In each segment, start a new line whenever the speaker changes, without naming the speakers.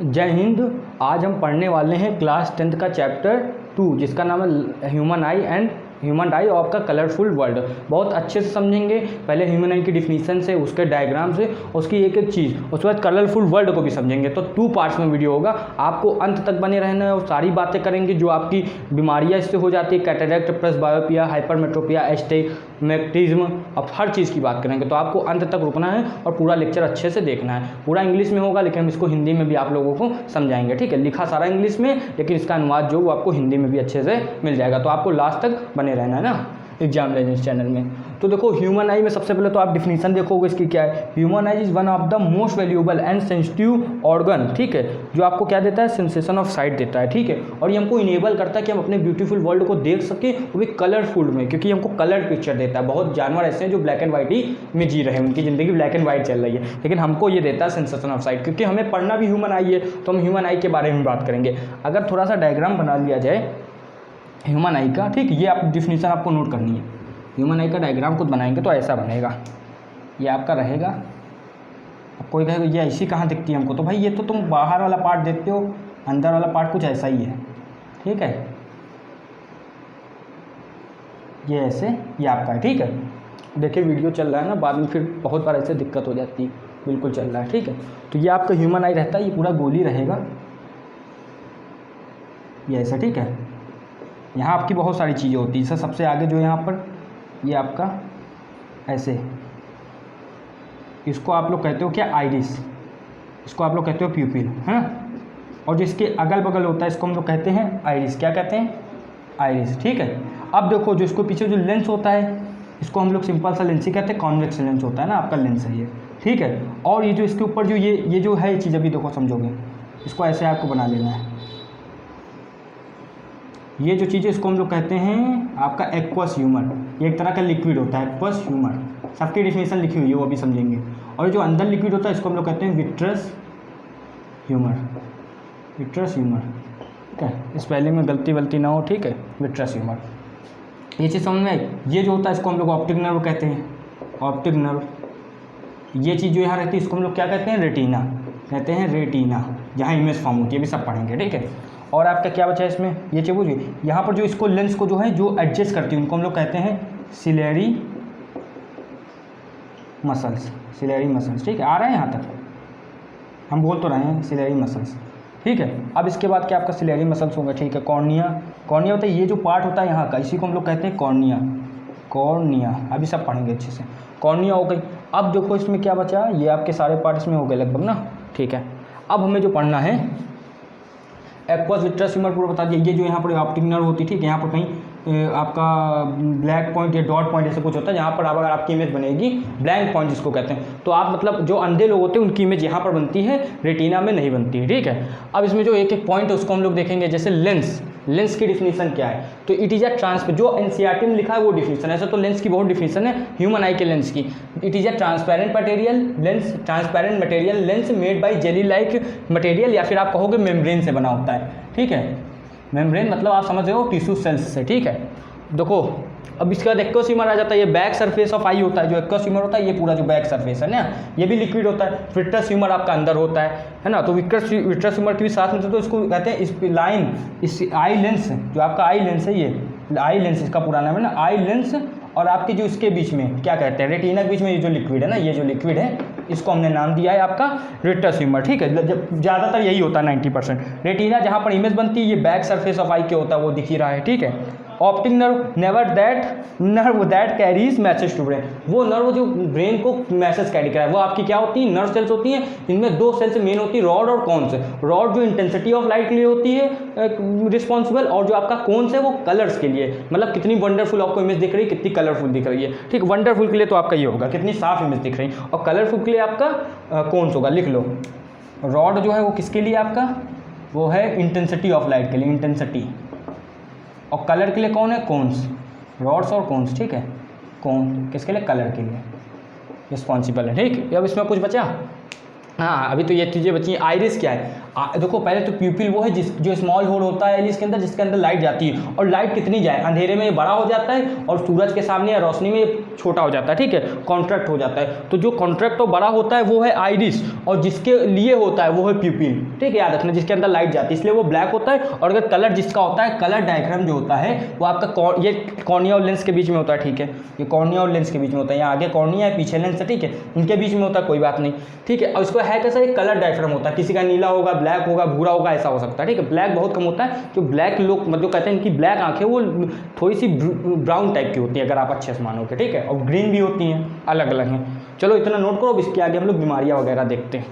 जय हिंद। आज हम पढ़ने वाले हैं क्लास 10th का चैप्टर 2 जिसका नाम है human I and human I of का कलरफुल वर्ल्ड। बहुत अच्छे से समझेंगे। पहले ह्यूमन आई की डिफिनीशन से, उसके डायग्राम से, उसकी एक एक चीज़, उसके बाद कलरफुल वर्ल्ड को भी समझेंगे। तो 2 पार्ट्स में वीडियो होगा, आपको अंत तक बने रहना है और सारी बातें करेंगे जो आपकी बीमारियाँ इससे हो जाती है, कैटरेक्ट प्लस बायोपिया, हाइपरमेट्रोपिया, एस्टिग्मेटिज्म, अब हर चीज़ की बात करेंगे। तो आपको अंत तक रुकना है और पूरा लेक्चर अच्छे से देखना है। पूरा इंग्लिश में होगा लेकिन हम इसको हिंदी में भी आप लोगों को समझाएंगे, ठीक है। लिखा सारा इंग्लिश में लेकिन इसका अनुवाद जो वो आपको हिंदी में भी अच्छे से मिल जाएगा। तो आपको लास्ट तक बने रहना है ना एग्जाम लेजेंस चैनल में। तो देखो ह्यूमन आई में सबसे पहले तो आप डिफिनीशन देखोगे इसकी क्या है। Human I is one of the most valuable and sensitive organ, ठीक है, जो आपको क्या देता है, सेंसेशन ऑफ साइट देता है, ठीक है। और ये हमको इनेबल करता है कि हम अपने ब्यूटीफुल वर्ल्ड को देख सकें, वो भी कलरफुल में, क्योंकि हमको कलर पिक्चर देता है। बहुत जानवर ऐसे हैं जो ब्लैक एंड वाइट ही में जी रहे हैं, उनकी ज़िंदगी ब्लैक एंड वाइट चल रही है, लेकिन हमको ये देता है सेंसेशन ऑफ साइट। क्योंकि हमें पढ़ना भी ह्यूमन आई है तो हम ह्यूमन आई के बारे में बात करेंगे। अगर थोड़ा सा डायग्राम बना लिया जाए ह्यूमन आई का, ठीक, ये आप डिफिनीशन आपको नोट करनी है। ह्यूमन आई का डायग्राम खुद बनाएंगे तो ऐसा बनेगा, ये आपका रहेगा। अब कोई कहेगा ये ऐसी कहाँ दिखती है हमको, तो भाई ये तो तुम बाहर वाला पार्ट देखते हो, अंदर वाला पार्ट कुछ ऐसा ही है, ठीक है। ये ऐसे ये आपका है, ठीक है। देखिए वीडियो चल रहा है ना, बाद में फिर बहुत बार ऐसे दिक्कत हो जाती है। बिल्कुल चल रहा है, ठीक है। तो ये आपका ह्यूमन आई रहता है, ये पूरा गोली रहेगा, ये ऐसा, ठीक है। यहाँ आपकी बहुत सारी चीज़ें होती है। इससे सबसे आगे जो यहाँ पर ये आपका ऐसे, इसको आप लोग कहते हो क्या, आइरिस, इसको आप लोग कहते हो प्यूपिल, हैं। और जिसके अगल बगल होता है इसको हम लोग कहते हैं आइरिस, क्या कहते हैं, आइरिस, ठीक है। अब देखो जो इसको पीछे जो लेंस होता है इसको हम लोग सिंपल सा लेंस ही कहते हैं, कॉन्वेक्स लेंस होता है ना, आपका लेंस है ये, ठीक है। और ये जो इसके ऊपर जो ये जो है चीज़, अभी देखो समझोगे, इसको ऐसे आपको बना लेना है। ये जो चीज़ है इसको हम लोग कहते हैं आपका एक्वस ह्यूमर, ये एक तरह का लिक्विड होता है, एक्वस ह्यूमर। सबकी डिफिनेशन लिखी हुई है, वो अभी समझेंगे। और जो अंदर लिक्विड होता है इसको हम लोग कहते हैं विट्रस ह्यूमर, विट्रस ह्यूमर, ठीक है। इस पहले में गलती ना हो, ठीक है, विट्रस ह्यूमर। ये चीज़ समझ में आई। ये जो होता है इसको हम लोग ऑप्टिक नर्व कहते हैं, ऑप्टिक नर्व। ये चीज़ जो यहाँ रहती है इसको हम लोग क्या कहते हैं, रेटिना कहते हैं, रेटिना, जहाँ इमेज फॉर्म होती है, अभी सब पढ़ेंगे, ठीक है। और आपका क्या बचा है इसमें, ये चीज़ बुझिए, यहाँ पर जो इसको लेंस को जो है जो एडजस्ट करती है उनको हम लोग कहते हैं सिलेरी मसल्स, सिलेरी मसल्स, ठीक है। आ रहा है यहाँ तक, हम बोल तो रहे हैं सिलेरी मसल्स, ठीक है। अब इसके बाद क्या आपका सिलेरी मसल्स होगा, ठीक है। कॉर्निया, कॉर्निया होता है ये जो पार्ट होता है यहाँ का, इसी को हम लोग कहते हैं कॉर्निया, कॉर्निया, अभी सब पढ़ेंगे अच्छे से। कॉर्निया हो गई। अब देखो इसमें क्या बचा, ये आपके सारे पार्ट इसमें हो गए लगभग ना, ठीक है। अब हमें जो पढ़ना है एक्वस विट्रस ह्यूमर पूरा बता दिया। ये जो यहाँ पर ऑप्टिक नर्व होती है, ठीक है, यहाँ पर कहीं आपका ब्लैक पॉइंट या डॉट पॉइंट ऐसे कुछ होता है, जहाँ पर अगर आपकी इमेज बनेगी, ब्लैंक पॉइंट जिसको कहते हैं। तो आप मतलब जो अंधे लोग होते हैं उनकी इमेज यहाँ पर बनती है, रेटिना में नहीं बनती है, ठीक है। अब इसमें जो एक एक पॉइंट है उसको हम लोग देखेंगे। जैसे लेंस, लेंस की डिफिनीशन क्या है, तो इट इज़ अ ट्रांसपेरेंट, जो एनसीईआरटी में लिखा है वो डिफिनीशन। ऐसा तो लेंस की बहुत डिफिनीशन है ह्यूमन आई के लेंस की। It is a transparent material lens, transparent material lens made by jelly like material, या फिर आप कहोगे मेम्ब्रेन से बना होता है, ठीक है। मेम्ब्रेन मतलब आप समझ रहे हो टिश्यू सेल्स से, ठीक है। देखो अब इसके बाद एक्वस ह्यूमर आ जाता है। ये बैक सरफेस ऑफ आई होता है, जो एक्वस ह्यूमर होता है ये पूरा जो बैक सरफेस है ना, ये भी लिक्विड होता है। विट्रस ह्यूमर आपका अंदर होता है ना। तो विट्रस ह्यूमर के भी साथ में तो इसको कहते हैं इस लाइन, इस आई लेंस, जो आपका आई लेंस है, ये आई लेंस इसका पूरा नाम है ना, आई लेंस। और आपके जो इसके बीच में क्या कहते हैं, रेटिना के बीच में ये जो लिक्विड है ना, ये जो लिक्विड है इसको हमने नाम दिया है आपका विट्रस ह्यूमर, ठीक है। ज़्यादातर यही होता है 90%। रेटिना जहाँ पर इमेज बनती है ये बैक सरफेस ऑफ आई के होता है, वो दिख ही रहा है, ठीक है। Optic nerve, nerve that carries message to brain, वो नर्व जो ब्रेन को मैसेज कैरी कराए, वो आपकी क्या होती है, नर्व सेल्स होती हैं। इनमें 2 सेल्स मेन होती है, रॉड और कॉन्स। रॉड जो इंटेंसिटी ऑफ लाइट के लिए होती है रिस्पॉन्सिबल, और जो आपका कॉन्स है वो कलर्स के लिए, मतलब कितनी वंडरफुल आपको इमेज दिख रही है, कितनी कलरफुल दिख रही है, ठीक। वंडरफुल के लिए तो आपका ये होगा कितनी साफ इमेज दिख रही है, और कलरफुल के लिए आपका कॉन्स होगा, लिख लो। रॉड जो है वो किसके लिए आपका, वो है इंटेंसिटी ऑफ लाइट के लिए, इंटेंसिटी। और कलर के लिए कौन है, कॉन्स, रॉड्स और कॉन्स, ठीक है। कॉन किसके लिए, कलर के लिए रिस्पॉन्सिबल है, ठीक। अब इसमें कुछ बचा, हाँ अभी तो ये चीज़ें बची हैं। आइरिस क्या है, देखो पहले तो प्यूपिल वो है जो स्मॉल होल होता है एलिस के अंदर, जिसके अंदर लाइट जाती है, और लाइट कितनी जाए, अंधेरे में ये बड़ा हो जाता है और सूरज के सामने या रोशनी में ये छोटा हो जाता है, ठीक है, कॉन्ट्रैक्ट हो जाता है। तो जो कॉन्ट्रैक्ट तो बड़ा होता है वो है आइरिस, और जिसके लिए होता है वो है प्यूपिल, ठीक है, याद रखना, जिसके अंदर लाइट जाती है, इसलिए वो ब्लैक होता है। और अगर कलर जिसका होता है, कलर डायग्राम जो होता है वो आपका ये कॉर्निया और लेंस के बीच में होता है, ठीक है, ये कॉर्निया और लेंस के बीच में होता है, यहाँ आगे कॉर्निया है पीछे लेंस है, ठीक है, इनके बीच में होता है, कोई बात नहीं, ठीक है। और इसको है कैसा, एक कलर डायग्राम होता है, किसी का नीला होगा, ब्लैक होगा, भूरा होगा, ऐसा हो सकता है, ठीक है। ब्लैक बहुत कम होता है, जो ब्लैक लोग मतलब कहते हैं इनकी ब्लैक आंखें वो थोड़ी सी ब्राउन टाइप की होती है अगर आप अच्छे से मानोगे, ठीक है, और ग्रीन भी होती हैं, अलग अलग हैं। चलो इतना नोट करो, अब इसके आगे हम लोग बीमारियाँ वगैरह देखते हैं।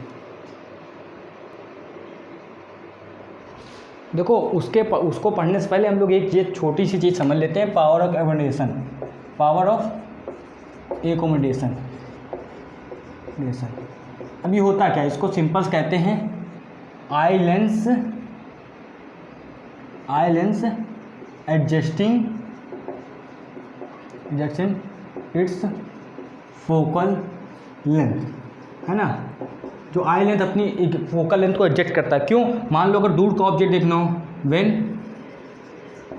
देखो उसको पढ़ने से पहले हम लोग एक ये छोटी सी चीज़ समझ लेते हैं, power of accommodation, power of accommodation. अभी होता क्या है, इसको सिंपल्स कहते हैं eye lens adjusting it's focal length, है ना, जो आई लेंथ अपनी एक फोकल लेंथ को एडजस्ट करता है। क्यों, मान लो अगर दूर का ऑब्जेक्ट देखना हो, when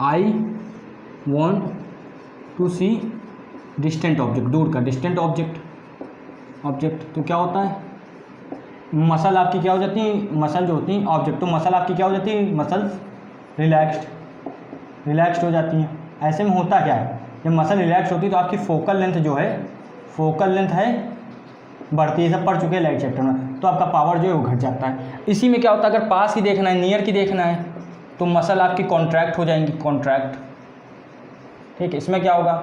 I want to see distant object, दूर का डिस्टेंट ऑब्जेक्ट तो क्या होता है, मसल आपकी क्या हो जाती है, मसल जो होती हैं ऑब्जेक्ट, तो मसल आपकी क्या हो जाती है, मसल्स रिलैक्स्ड हो जाती हैं। ऐसे में होता क्या है, जब मसल रिलैक्स होती है तो आपकी फोकल लेंथ है बढ़ती है, सब पढ़ चुके हैं लाइट चैप्टर में, तो आपका पावर जो है वो घट जाता है। इसी में क्या होता है, अगर पास की देखना है, नियर की देखना है, तो मसल आपकी कॉन्ट्रैक्ट हो जाएंगी, कॉन्ट्रैक्ट, ठीक है। इसमें क्या होगा,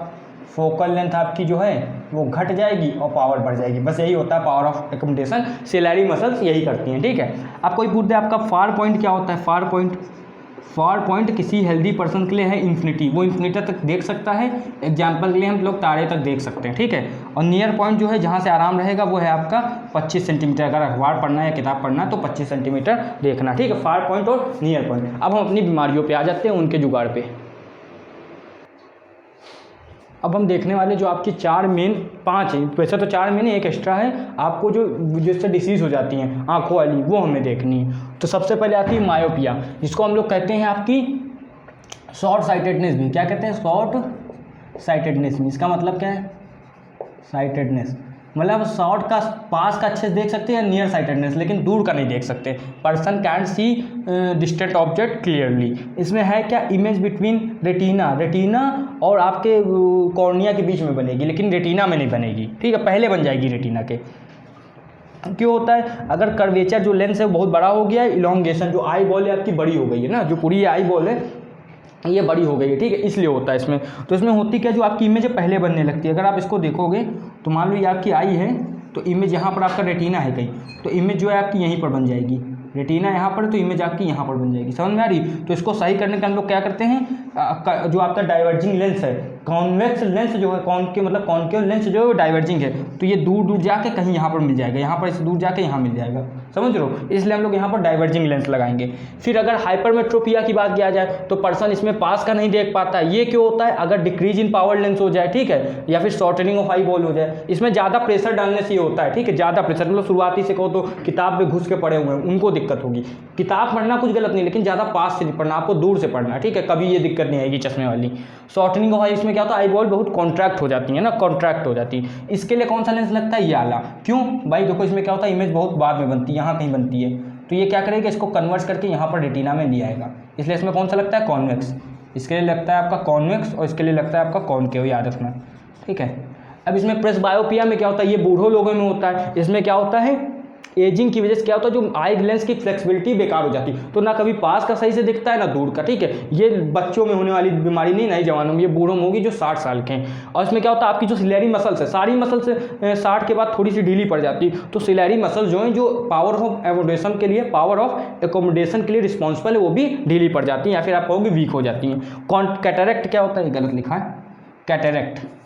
फोकल लेंथ आपकी जो है वो घट जाएगी और पावर बढ़ जाएगी, बस यही होता है power of accommodation, ciliary muscles यही करती हैं, ठीक है। आप कोई पूछते हैं आपका फार पॉइंट क्या होता है, फार पॉइंट किसी हेल्दी पर्सन के लिए है इन्फिनिटी, वो इन्फिनिटी तक देख सकता है, एग्जाम्पल के लिए हम लोग तारे तक देख सकते हैं, ठीक है। और नियर पॉइंट जो है जहाँ से आराम रहेगा वो है आपका 25 सेंटीमीटर, अगर अखबार पढ़ना है या किताब पढ़ना है तो 25 सेंटीमीटर देखना, ठीक है, फार पॉइंट और नियर पॉइंट। अब हम अपनी बीमारियों पे आ जाते हैं, उनके जुगाड़ पे। अब हम देखने वाले जो आपकी 5 हैं, वैसे तो 4 मेन, एक एक्स्ट्रा है, आपको जो जिससे डिसीज़ हो जाती हैं आँखों वाली, वो हमें देखनी है। तो सबसे पहले आती है मायोपिया, जिसको हम लोग कहते हैं आपकी शॉर्ट साइटेडनेस भी। क्या कहते हैं, शॉर्ट साइटेडनेस भी। इसका मतलब क्या है, साइटेडनेस मतलब शॉर्ट का पास का अच्छे से देख सकते हैं, नियर साइटेडनेस, लेकिन दूर का नहीं देख सकते। Person can see distant object clearly. इसमें है क्या, इमेज बिटवीन रेटिना और आपके कॉर्निया के बीच में बनेगी, लेकिन रेटिना में नहीं बनेगी, ठीक है, पहले बन जाएगी रेटिना के। क्यों होता है, अगर कर्वेचर जो लेंस है वो बहुत बड़ा हो गया है, इलोंगेशन जो आई बॉल है आपकी बड़ी हो गई है ना, जो पूरी आई बॉल है ये बड़ी हो गई है, ठीक है, इसलिए होता है इसमें। तो इसमें होती क्या, जो आपकी इमेज है पहले बनने लगती है। अगर आप इसको देखोगे तो मान लो ये आपकी आई है, तो इमेज यहाँ पर आपका रेटिना है कहीं, तो इमेज जो है आपकी यहीं पर बन जाएगी, रेटिना यहाँ पर, तो इमेज आपकी यहाँ पर बन जाएगी। समझ में आ रही। तो इसको सही करने के हम लोग क्या करते हैं, जो आपका डाइवर्जिंग लेंस है, कॉन्वेक्स लेंस जो है, कॉन्केव लेंस जो है वो डाइवर्जिंग है, तो ये दूर जाके कहीं यहाँ पर मिल जाएगा, यहाँ पर इससे दूर जाके यहाँ मिल जाएगा, समझ रहे हो, इसलिए हम लोग यहाँ पर डाइवर्जिंग लेंस लगाएंगे। फिर अगर हाइपरमेट्रोपिया की बात किया जाए तो पर्सन इसमें पास का नहीं देख पाता है। ये क्यों होता है, अगर डिक्रीज इन पावर लेंस हो जाए, ठीक है, या फिर शॉर्टनिंग ऑफ आई बॉल हो जाए, इसमें ज़्यादा प्रेशर डालने से ये होता है, ठीक है, ज़्यादा प्रेशर, मतलब शुरुआती से कहो तो किताब में घुस के पढ़े हुए हैं उनको दिक्कत होगी। किताब पढ़ना कुछ गलत नहीं, लेकिन ज़्यादा पास से नहीं पढ़ना, आपको दूर से पढ़ना, ठीक है, कभी ये दिक्कत नहीं आएगी चश्मे वाली। शॉर्टनिंग ऑफ आई, इसमें क्या होता है, आई बॉल बहुत कॉन्ट्रैक्ट हो जाती है ना, कॉन्ट्रैक्ट हो जाती है। इसके लिए कौन सा लेंस लगता है, ये वाला। क्यों भाई, देखो इसमें क्या होता है, इमेज बहुत बाद में बनती है, यहाँ कहीं बनती है, तो ये क्या करेगा, इसको कन्वर्ट करके यहाँ पर रेटिना में ले आएगा, इसलिए इसमें कौन सा लगता है, कॉन्वेक्स। इसके लिए लगता है आपका कॉन्वेक्स और इसके लिए लगता है आपका कॉनकेव, याद रखना, ठीक है। अब इसमें प्रेसबायोपिया में क्या होता है, ये बूढ़ों लोगों में होता है। इसमें क्या होता है, एजिंग की वजह से क्या होता है, जो आई लेंस की फ्लेक्सिबिलिटी बेकार हो जाती है, तो ना कभी पास का सही से दिखता है ना दूर का, ठीक है। ये बच्चों में होने वाली बीमारी नहीं, नए जवानों में, ये बूढ़ों में होगी जो 60 साल के हैं। और इसमें क्या होता है, आपकी जो सिलेरी मसल्स है, सारी मसल्स 60 के बाद थोड़ी सी ढीली पड़ जाती है, तो सिलेरी मसल्स जो हैं, जो पावर ऑफ एकोमोडेशन के लिए रिस्पॉन्सिबल है, वो भी ढीली पड़ जाती हैं, या फिर आप कहोगे वीक हो जाती हैं। कैटरेक्ट क्या होता है, गलत लिखा है,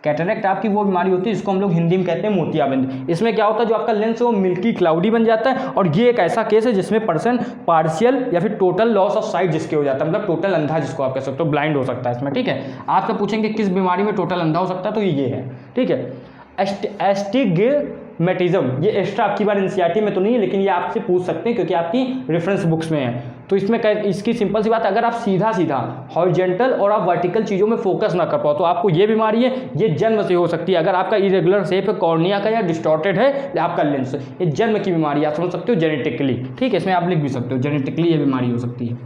कैटरेक्ट आपकी वो बीमारी होती है जिसको हम लोग हिंदी में कहते हैं मोतियाबिंद। इसमें क्या होता है, जो आपका लेंस है वो मिल्की क्लाउडी बन जाता है, और ये एक ऐसा केस है जिसमें पर्सन पार्शियल या फिर टोटल लॉस ऑफ साइट जिसके हो जाता है, मतलब टोटल अंधा जिसको आप कह सकते हो, ब्लाइंड हो सकता है इसमें, ठीक है। आपसे पूछेंगे किस बीमारी में टोटल अंधा हो सकता है, तो ये है, ठीक है, एस्टिग्मेटिज्म, ये एक्स्ट्रा आपकी बार एनसीईआरटी में तो नहीं है, लेकिन ये आपसे पूछ सकते हैं क्योंकि आपकी रेफरेंस बुक्स में है। तो इसमें इसकी सिंपल सी बात, अगर आप सीधा सीधा हॉरिजॉन्टल और आप वर्टिकल चीज़ों में फोकस ना कर पाओ तो आपको ये बीमारी है, ये जन्म से हो सकती है। अगर आपका इरेगुलर शेप है कॉर्निया का या डिस्टॉर्टेड है आपका लेंस, ये जन्म की बीमारी आप समझ सकते हो जेनेटिकली, ठीक है। इसमें आप लिख भी सकते हो जेनेटिकली ये बीमारी हो सकती है,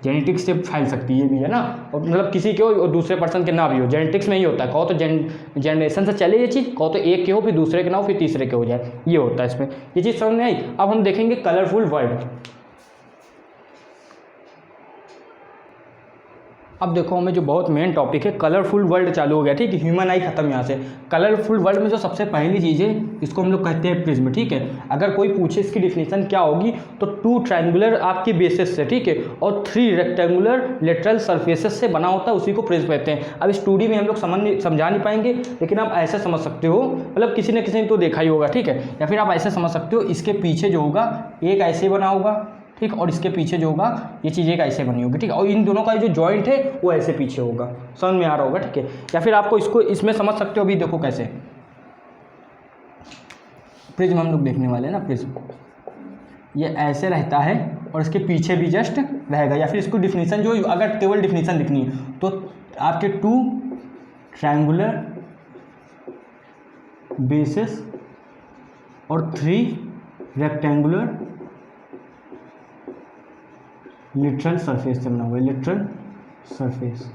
जेनेटिक्स से फैल सकती है, ये भी है ना। और मतलब किसी के हो और दूसरे पर्सन के ना भी हो, जेनेटिक्स में ही होता है। कहो तो जनरेशन से चले ये चीज़, कहो तो एक के हो फिर दूसरे के ना हो फिर तीसरे के हो जाए, ये होता है इसमें। ये चीज़ समझ में आई। अब हम देखेंगे कलरफुल वर्ड। अब देखो हमें जो बहुत मेन टॉपिक है कलरफुल वर्ल्ड चालू हो गया, ठीक है। ह्यूमन आई खत्म यहाँ से। कलरफुल वर्ल्ड में जो सबसे पहली चीज़ है इसको हम लोग कहते हैं प्रिज्म, ठीक है। अगर कोई पूछे इसकी डिफिनीशन क्या होगी तो 2 ट्रायंगुलर आपके बेसिस से, ठीक है, और 3 रेक्टेंगुलर लेटरल सरफेसेस से बना होता है, उसी को प्रिज्म कहते हैं। अब इस 2D में हम लोग समझा नहीं पाएंगे, लेकिन आप ऐसे समझ सकते हो, मतलब किसी न किसी ने तो देखा ही होगा, ठीक है। या फिर आप ऐसे समझ सकते हो, इसके पीछे जो होगा एक ऐसे बना होगा, ठीक, और इसके पीछे जो होगा ये चीज़ एक ऐसे बनी होगी, ठीक है, और इन दोनों का जो जॉइंट है वो ऐसे पीछे होगा। समझ में आ रहा होगा, ठीक है। या फिर आपको इसको इसमें समझ सकते हो, अभी देखो कैसे प्रिज्म हम लोग देखने वाले हैं ना। प्रिज्म ये ऐसे रहता है और इसके पीछे भी जस्ट रहेगा। या फिर इसको डिफिनीशन जो, अगर केवल डिफिनीशन लिखनी है तो आपके 2 ट्रायंगुलर बेसिस और 3 रेक्टेंगुलर लिटरल सरफेस से बना हुआ है, लिटरल सरफेस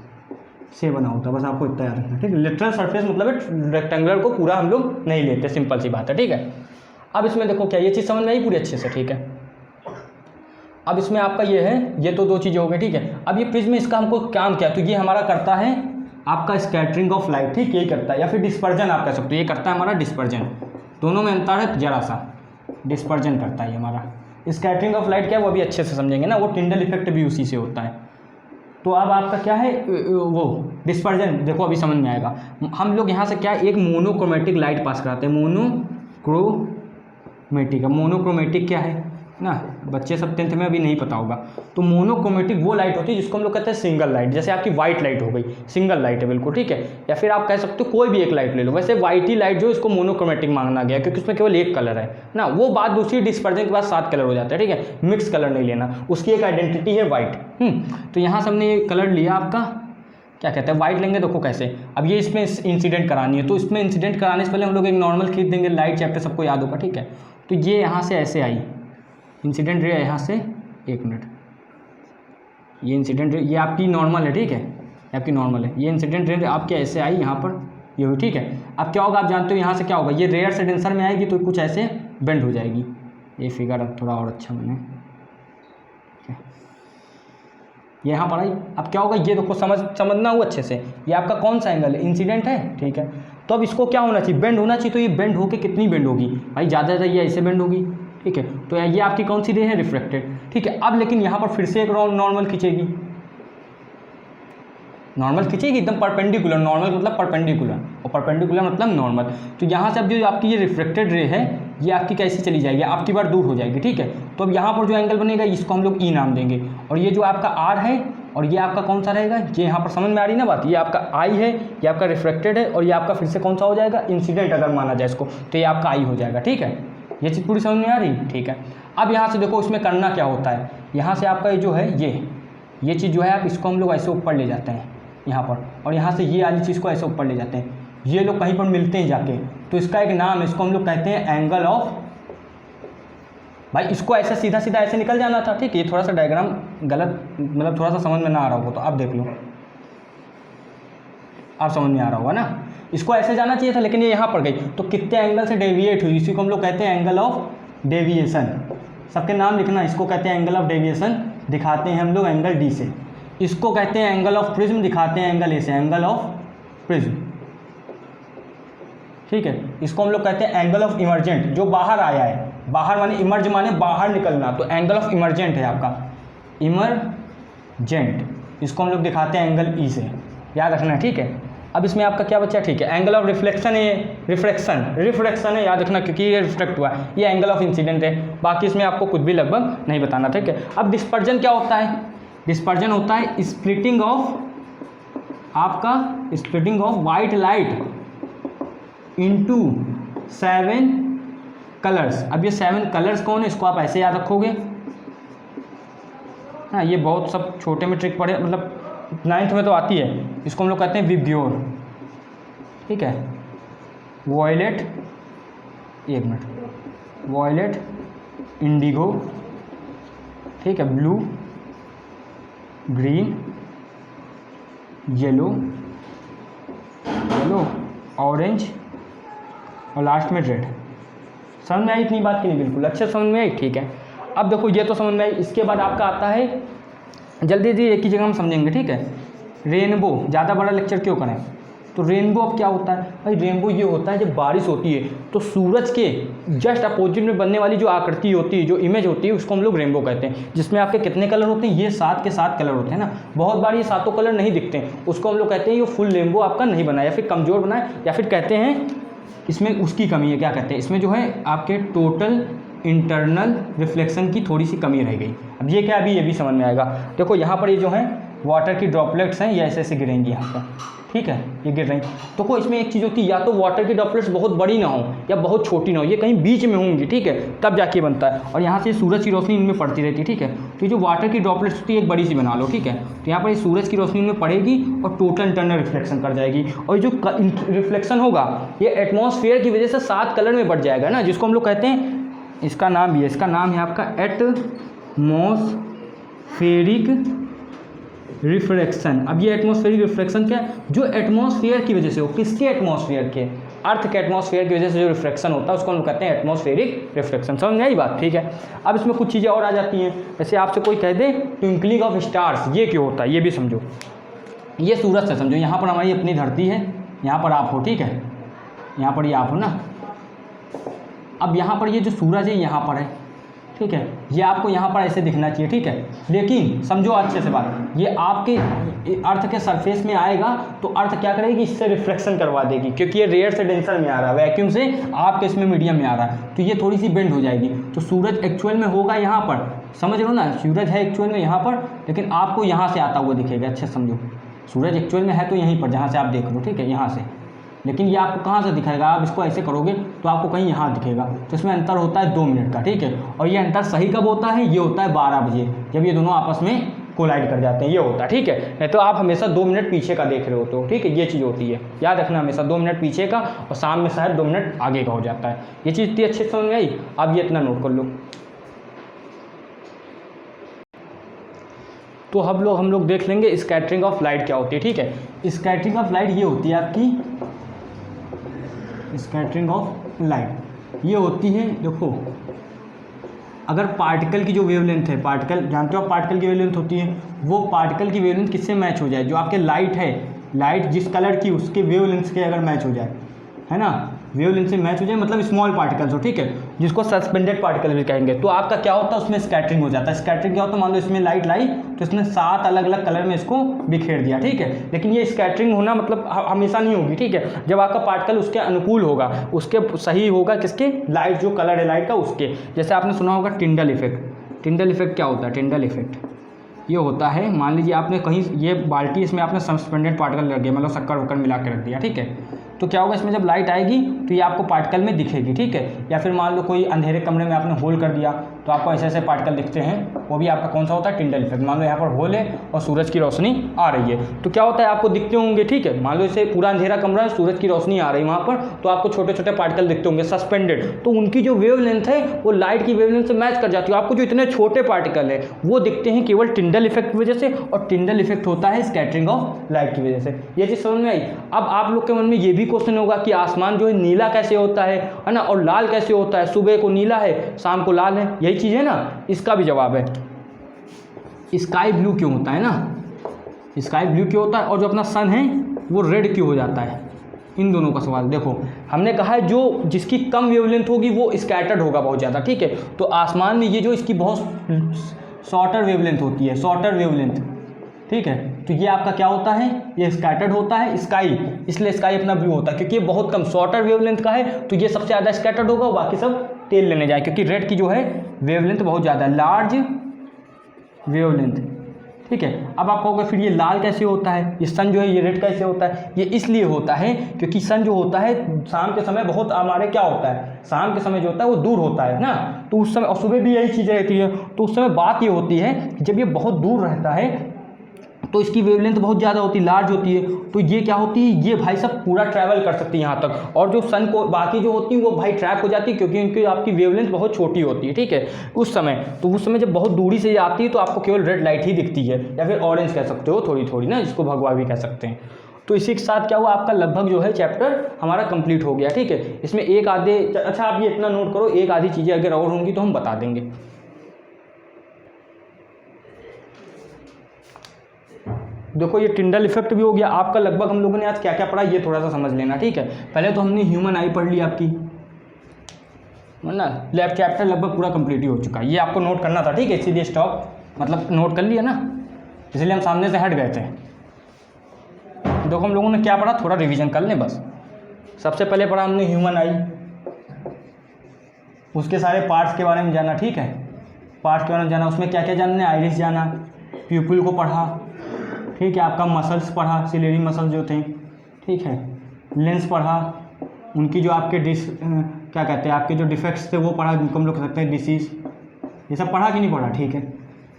से बना होता है, बस आपको इतना याद रखना, ठीक है। लिटरल सरफेस मतलब रेक्टेंगुलर को पूरा हम लोग नहीं लेते, सिंपल सी बात है, ठीक है। अब इसमें देखो क्या ये चीज़ समझ में आई पूरी अच्छे से, ठीक है। अब इसमें आपका ये है, ये तो 2 चीज़ें हो गई, ठीक है। अब ये प्रिज्म इसका हमको काम क्या है, तो ये हमारा करता है आपका स्कैटरिंग ऑफ लाइट, ठीक, यही करता है। या फिर डिस्पर्जन आप कह सकते हो, ये करता है हमारा डिस्पर्जन। दोनों में अंतर है जरा सा, डिस्पर्जन करता है ये हमारा। स्कैटरिंग ऑफ लाइट क्या है वो भी अच्छे से समझेंगे ना, वो टिंडल इफेक्ट भी उसी से होता है। तो अब आपका क्या है वो डिस्पर्जन, देखो अभी समझ में आएगा। हम लोग यहाँ से क्या एक मोनोक्रोमेटिक लाइट पास कराते हैं, मोनोक्रोमेटिक। मोनोक्रोमेटिक क्या है ना, बच्चे सब 10th में अभी नहीं पता होगा। तो मोनोक्रोमेटिक वो लाइट होती है जिसको हम लोग कहते हैं सिंगल लाइट, जैसे आपकी वाइट लाइट हो गई, सिंगल लाइट है बिल्कुल, ठीक है। या फिर आप कह सकते हो कोई भी एक लाइट ले लो। वैसे वाइट ही लाइट जो इसको मोनोक्रोमेटिक मांगना गया क्योंकि उसमें केवल एक कलर है ना, वो बात दूसरी, डिस्पर्जन के बाद 7 कलर हो जाते हैं, ठीक है। मिक्स कलर नहीं लेना, उसकी एक आइडेंटिटी है वाइट। तो यहाँ से हमने ये कलर लिया आपका, क्या कहते हैं, वाइट लेंगे। देखो कैसे, अब ये इसमें इंसिडेंट करानी है, तो इसमें इंसिडेंट कराने से पहले हम लोग एक नॉर्मल खींच देंगे, लाइट चैप्टर सबको याद होगा, ठीक है। तो ये यहाँ से ऐसे आई इंसिडेंट रे, यहाँ से 1 मिनट, ये इंसिडेंट रे ये आपकी नॉर्मल है, ठीक है, आपकी नॉर्मल है। ये इंसिडेंट रे आपके ऐसे आई यहाँ पर, ये हुई, ठीक है। अब क्या होगा आप जानते हो, यहाँ से क्या होगा, ये रेयर से डेंसर में आएगी तो कुछ ऐसे बेंड हो जाएगी। ये फिगर अब थोड़ा और अच्छा बने, ये यहाँ पर आई। अब क्या होगा, ये देखो समझना हो अच्छे से, ये आपका कौन सा एंगल है, इंसिडेंट है, ठीक है। तो अब इसको क्या होना चाहिए, बेंड होना चाहिए। तो ये बेंड होके कितनी बेंड होगी भाई, ज़्यादा ज़्यादा ये ऐसे बेंड होगी, ठीक है। तो ये आपकी कौन सी रे है, रिफ्लेक्टेड, ठीक है। अब लेकिन यहाँ पर फिर से एक नॉर्मल खींचेगी, नॉर्मल खींचेगी एकदम परपेंडिकुलर। नॉर्मल मतलब परपेंडिकुलर, और परपेंडिकुलर मतलब नॉर्मल। तो यहाँ से अब जो आपकी ये रिफ्लेक्टेड रे है ये आपकी कैसी चली जाएगी, आपकी बार दूर हो जाएगी, ठीक है। तो अब यहाँ पर जो एंगल बनेगा इसको हम लोग ई नाम देंगे, और ये जो आपका आर है और ये आपका कौन सा रहेगा, ये यहाँ पर समझ में आ रही ना बात, ये आपका आई है, ये आपका रिफ्लेक्टेड है, और ये आपका फिर से कौन सा हो जाएगा, इंसिडेंट अगर माना जाए इसको, तो ये आपका आई हो जाएगा, ठीक है। ये चीज़ पूरी समझ में आ रही, ठीक है। अब यहाँ से देखो इसमें करना क्या होता है, यहाँ से आपका ये जो है ये चीज़ जो है आप इसको हम लोग ऐसे ऊपर ले जाते हैं यहाँ पर, और यहाँ से ये वाली चीज़ को ऐसे ऊपर ले जाते हैं। ये लोग कहीं पर मिलते हैं जाके, तो इसका एक नाम है, इसको हम लोग कहते हैं एंगल ऑफ, भाई इसको ऐसे सीधा सीधा ऐसे निकल जाना था, ठीक है। ये थोड़ा सा डायग्राम गलत, मतलब थोड़ा सा समझ में ना आ रहा होगा तो आप देख लो, आप समझ में आ रहा होगा ना। इसको ऐसे जाना चाहिए था लेकिन ये यहाँ पर गई, तो कितने एंगल से डेविएट हुई, इसी को हम लोग कहते हैं एंगल ऑफ डेविएशन। सबके नाम लिखना, इसको कहते हैं एंगल ऑफ डेविएशन, दिखाते हैं हम लोग एंगल डी से। इसको कहते हैं एंगल ऑफ प्रिज्म, दिखाते हैं एंगल ए से, एंगल ऑफ प्रिज्म, ठीक है। इसको हम लोग कहते हैं एंगल ऑफ इमर्जेंट, जो बाहर आया है, बाहर माने इमर्ज माने बाहर निकलना, तो एंगल ऑफ इमर्जेंट है आपका, इमरजेंट। इसको हम लोग दिखाते हैं एंगल ई से, याद रखना, ठीक है। अब इसमें आपका क्या बचा, ठीक है। एंगल ऑफ रिफ्लेक्शन है, रिफ्लेक्शन है, याद रखना क्योंकि ये रिफ्लेक्ट हुआ है। ये एंगल ऑफ इंसिडेंट है, बाकी इसमें आपको कुछ भी लगभग नहीं बताना, ठीक है। अब डिस्पर्जन क्या होता है, डिस्पर्जन होता है स्प्लिटिंग ऑफ, आपका splitting of white light into 7 colours. अब ये 7 कलर्स कौन है, इसको आप ऐसे याद रखोगे। हाँ, ये बहुत सब छोटे में ट्रिक पढ़े, मतलब 9th में तो आती है। इसको हम लोग कहते हैं विब्ग्योर, ठीक है। वॉयलेट, एक मिनट, वॉयलेट, इंडिगो, ठीक है, ब्लू, ग्रीन, येलो, ऑरेंज और लास्ट में रेड। समझ में आई इतनी बात की नहीं? बिल्कुल अच्छे समझ में आई, ठीक है। अब देखो ये तो समझ में आई। इसके बाद आपका आता है, जल्दी जल्दी एक ही जगह हम समझेंगे, ठीक है। रेनबो, ज़्यादा बड़ा लेक्चर क्यों करें। तो रेनबो अब क्या होता है भाई, रेनबो ये होता है जब बारिश होती है तो सूरज के जस्ट अपोजिट में बनने वाली जो आकृति होती है, जो इमेज होती है, उसको हम लोग रेनबो कहते हैं। जिसमें आपके कितने कलर होते हैं, ये 7 के 7 कलर होते हैं ना। बहुत बार ये 7 कलर नहीं दिखते हैं, उसको हम लोग कहते हैं ये फुल रेनबो आपका नहीं बना, या फिर कमज़ोर बना है, या फिर कहते हैं इसमें उसकी कमी है। क्या कहते हैं, इसमें जो है आपके टोटल इंटरनल रिफ्लेक्शन की थोड़ी सी कमी रह गई। अब ये क्या, अभी ये भी समझ में आएगा। देखो यहाँ पर ये जो है वाटर की ड्रॉपलेट्स हैं, ये ऐसे ऐसे गिरेंगी यहाँ पर, ठीक है, ये गिर रही। तो कोई इसमें एक चीज़ होती है, या तो वाटर की ड्रॉपलेट्स बहुत बड़ी ना हो या बहुत छोटी ना हो, ये कहीं बीच में होंगी, ठीक है, तब जाके बनता है। और यहाँ से सूरज की रोशनी इनमें पड़ती रहती है, ठीक है। तो जो वाटर की ड्रॉपलेट्स होती है एक बड़ी सी बना लो, ठीक है। तो यहाँ पर सूरज की रोशनी इनमें पड़ेगी और टोटल इंटरनल रिफ्लेक्शन कर जाएगी। और जो रिफ्लेक्शन होगा ये एटमॉस्फेयर की वजह से 7 कलर में बढ़ जाएगा ना, जिसको हम लोग कहते हैं, इसका नाम भी है, इसका नाम है आपका एटमॉस्फेरिक रिफ्लेक्शन। अब ये एटमॉस्फेरिक रिफ्लेक्शन क्या है, जो एटमॉस्फेयर की वजह से हो, किसके एटमॉस्फेयर के, अर्थ के एटमॉस्फेयर की वजह से जो रिफ्लेक्शन होता है उसको हम कहते हैं एटमॉस्फेरिक रिफ्लेक्शन। समझ में आई बात, ठीक है। अब इसमें कुछ चीज़ें और आ जाती हैं, जैसे आपसे कोई कह दे ट्विंकलिंग ऑफ स्टार्स, ये क्यों होता है, ये भी समझो। ये सूरज से समझो, यहाँ पर हमारी अपनी धरती है, यहाँ पर आप हो, ठीक है, यहाँ पर ये आप हो ना। अब यहाँ पर ये जो सूरज है यहाँ पर है, ठीक है, ये आपको यहाँ पर ऐसे दिखना चाहिए, ठीक है। लेकिन समझो अच्छे से बात, ये आपके अर्थ के सरफेस में आएगा तो अर्थ क्या करेगी, इससे रिफ्लेक्शन करवा देगी, क्योंकि ये रेयर से डेंसर में आ रहा है, वैक्यूम से आपके इसमें मीडियम में आ रहा है, तो ये थोड़ी सी बेंड हो जाएगी। तो सूरज एक्चुअल में होगा यहाँ पर, समझ लो ना, सूरज है एक्चुअल में यहाँ पर, लेकिन आपको यहाँ से आता हुआ दिखेगा। अच्छे समझो, सूरज एक्चुअल में है तो यहीं पर जहाँ से आप देख लो, ठीक है, यहाँ से, लेकिन ये आपको कहाँ से दिखाएगा, आप इसको ऐसे करोगे तो आपको कहीं यहाँ दिखेगा। तो इसमें अंतर होता है 2 मिनट का, ठीक है। और ये अंतर सही कब होता है, ये होता है 12 बजे, जब ये दोनों आपस में कोलाइड कर जाते हैं, ये होता है, ठीक है। नहीं तो आप हमेशा 2 मिनट पीछे का देख रहे होते हो, ठीक है, ये चीज़ होती है, याद रखना, हमेशा 2 मिनट पीछे का और शाम में शायद 2 मिनट आगे का हो जाता है। ये चीज़ इतनी अच्छी समझ में आई, अब ये इतना नोट कर लो। तो हम लोग देख लेंगे स्कैटरिंग ऑफ लाइट क्या होती है, ठीक है। स्कैटरिंग ऑफ लाइट ये होती है आपकी, स्कैटरिंग ऑफ लाइट ये होती है, देखो अगर पार्टिकल की जो वेवलेंथ है, पार्टिकल जानते हो आप पार्टिकल की वेवलेंथ होती है, वो पार्टिकल की वेवलेंथ किससे मैच हो जाए, जो आपके लाइट है, लाइट जिस कलर की उसके वेवलेंथ के अगर मैच हो जाए, है ना, वेवलेंथ से मैच हो जाए, मतलब स्मॉल पार्टिकल्स हो, ठीक है, जिसको सस्पेंडेड पार्टिकल भी कहेंगे, तो आपका क्या होता है उसमें स्कैटरिंग हो जाता है। स्कैटरिंग क्या होता है, मान लो इसमें लाइट लाई तो इसने 7 अलग अलग कलर में इसको बिखेर दिया, ठीक है। लेकिन ये स्कैटरिंग होना मतलब हमेशा नहीं होगी, ठीक है। जब आपका पार्टिकल उसके अनुकूल होगा, उसके सही होगा, किसके, लाइट जो कलर है लाइट का उसके, जैसे आपने सुना होगा टिंडल इफेक्ट। टिंडल इफेक्ट क्या होता है, टिंडल इफेक्ट ये होता है, मान लीजिए आपने कहीं ये बाल्टी, इसमें आपने सस्पेंडेड पार्टिकल रख दिया, मतलब शक्कर वक्कर मिला के रख दिया, ठीक है, तो क्या होगा, इसमें जब लाइट आएगी तो ये आपको पार्टिकल में दिखेगी, ठीक है। या फिर मान लो कोई अंधेरे कमरे में आपने होल कर दिया तो आपको ऐसे ऐसे पार्टिकल दिखते हैं, वो भी आपका कौन सा होता है, टिंडल इफेक्ट। मान लो यहाँ पर होल है और सूरज की रोशनी आ रही है, तो क्या होता है, आपको दिखते होंगे, ठीक है। मान लो इसे पूरा अंधेरा कमरा है, सूरज की रोशनी आ रही है वहाँ पर, तो आपको छोटे छोटे पार्टिकल दिखते होंगे सस्पेंडेड, तो उनकी जो वेवलेंथ है वो लाइट की वेवलेंथ से मैच कर जाती है। आपको जो इतने छोटे पार्टिकल है वो दिखते हैं केवल टिंडल इफेक्ट की वजह से, और टिंडल इफेक्ट होता है स्कैटरिंग ऑफ लाइट की वजह से। ये चीज़ समझ में आई। अब आप लोग के मन में ये भी क्वेश्चन होगा कि आसमान जो है नीला कैसे होता है ना, और लाल कैसे होता है, सुबह को नीला है शाम को लाल है, यही चीज़ है ना। इसका भी जवाब है, स्काई ब्लू क्यों होता है ना, स्काई ब्लू क्यों होता है, और जो अपना सन है वो रेड क्यों हो जाता है, इन दोनों का सवाल। देखो हमने कहा है जो जिसकी कम वेवलेंथ होगी वो स्कैटर्ड होगा बहुत ज़्यादा, ठीक है। तो आसमान में ये जो इसकी बहुत शॉर्टर वेवलेंथ होती है, शॉर्टर वेवलेंथ, ठीक है, तो ये आपका क्या होता है, ये स्कैटर्ड होता है स्काई, इसलिए स्काई अपना ब्लू होता है, क्योंकि ये बहुत कम शॉर्टर वेवलेंथ का है, तो ये सबसे ज़्यादा स्कैटर्ड होगा, बाकी सब तेल लेने जाए, क्योंकि रेड की जो है वेवलेंथ बहुत ज़्यादा है, लार्ज वेवलेंथ, ठीक है। अब आप कहोगे फिर ये लाल कैसे होता है, ये सन जो है ये रेड कैसे होता है? ये इसलिए होता है क्योंकि सन जो होता है शाम के समय बहुत हमारे क्या होता है, शाम के समय जो होता है वो दूर होता है ना, तो उस समय, और सुबह भी यही चीज़ रहती है, तो उस समय बात ये होती है कि जब ये बहुत दूर रहता है तो इसकी वेवलेंथ बहुत ज़्यादा होती है, लार्ज होती है, तो ये क्या होती है, ये भाई सब पूरा ट्रैवल कर सकती है यहाँ तक, और जो सन को बाकी जो होती है वो भाई ट्रैप हो जाती है क्योंकि उनकी आपकी वेवलेंथ बहुत छोटी होती है, ठीक है, उस समय। तो उस समय जब बहुत दूरी से आती है तो आपको केवल रेड लाइट ही दिखती है, या फिर ऑरेंज कह सकते हो थोड़ी थोड़ी ना, जिसको भगवा भी कह सकते हैं। तो इसी के साथ क्या हुआ, आपका लगभग जो है चैप्टर हमारा कंप्लीट हो गया, ठीक है। इसमें एक आधे, अच्छा आप ये इतना नोट करो, एक आधी चीज़ें अगर और होंगी तो हम बता देंगे। देखो ये टिंडल इफेक्ट भी हो गया आपका, लगभग हम लोगों ने आज क्या क्या पढ़ा ये थोड़ा सा समझ लेना, ठीक है। पहले तो हमने ह्यूमन आई पढ़ ली आपकी, ना लैब चैप्टर लगभग पूरा कंप्लीट ही हो चुका है, ये आपको नोट करना था, ठीक है, इसीलिए स्टॉप मतलब नोट कर लिया ना, इसलिए हम सामने से हट गए थे। देखो हम लोगों ने क्या पढ़ा, थोड़ा रिवीजन कर लें बस। सबसे पहले पढ़ा हमने ह्यूमन आई, उसके सारे पार्ट्स के बारे में जाना, ठीक है, पार्ट्स के बारे में जाना, उसमें क्या क्या जानना है, आइरिस जाना, प्यूपिल को पढ़ा, ठीक है, आपका मसल्स पढ़ा, सिलेरी मसल्स जो थे, ठीक है, लेंस पढ़ा, उनकी जो आपके क्या कहते हैं आपके जो डिफेक्ट्स थे वो पढ़ा, जिनको हम लोग कह सकते हैं डिसीज़, ये सब पढ़ा कि नहीं पढ़ा, ठीक है।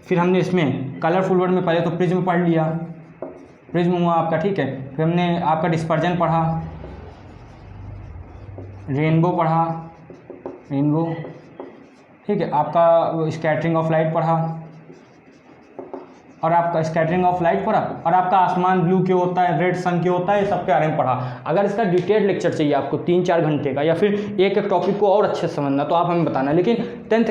फिर हमने इसमें कलरफुल वर्ड में पहले तो प्रिज्म पढ़ लिया, प्रिज्म हुआ आपका, ठीक है। फिर हमने आपका डिस्पर्जन पढ़ा, रेनबो पढ़ा, रेनबो, ठीक है, आपका स्कैटरिंग ऑफ लाइट पढ़ा, और आपका स्कैटरिंग ऑफ लाइट पढ़ा, और आपका आसमान ब्लू क्यों होता है, रेड सन क्यों होता है, ये सब के बारे में पढ़ा। अगर इसका डिटेल्ड लेक्चर चाहिए आपको 3-4 घंटे का, या फिर एक एक टॉपिक को और अच्छे से समझना, तो आप हमें बताना, लेकिन 10th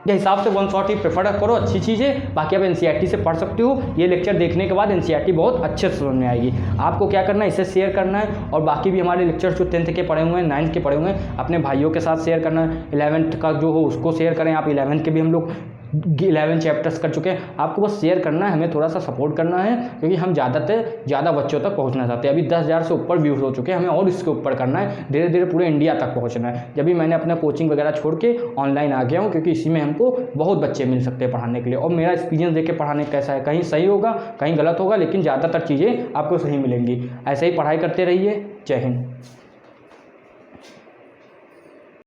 के हिसाब से 1 शॉट ही प्रेफर करो, अच्छी चीज़ है। बाकी आप NCERT से पढ़ सकते हो, ये लेक्चर देखने के बाद NCERT बहुत अच्छे से समझ में आएगी। आपको क्या करना है, इसे शेयर करना है, और बाकी भी हमारे लेक्चर जो 10th के पढ़े हुए हैं, 9th के पढ़े हुए हैं, अपने भाइयों के साथ शेयर करना है। 11th का जो हो उसको शेयर करें आप, 11th के भी हम लोग 11 चैप्टर्स कर चुके हैं, आपको बस शेयर करना है, हमें थोड़ा सा सपोर्ट करना है, क्योंकि हम ज़्यादा से ज़्यादा बच्चों तक पहुंचना चाहते हैं। अभी 10,000 से ऊपर व्यूज़ हो चुके हैं, हमें और इसके ऊपर करना है, धीरे धीरे पूरे इंडिया तक पहुंचना है। जब भी मैंने अपना कोचिंग वगैरह छोड़ के ऑनलाइन आ गया हूँ, क्योंकि इसी में हमको बहुत बच्चे मिल सकते हैं पढ़ाने के लिए, और मेरा एक्सपीरियंस देख के पढ़ाने कैसा है, कहीं सही होगा कहीं गलत होगा, लेकिन ज़्यादातर चीज़ें आपको सही मिलेंगी। ऐसे ही पढ़ाई करते रहिए। जय हिंद।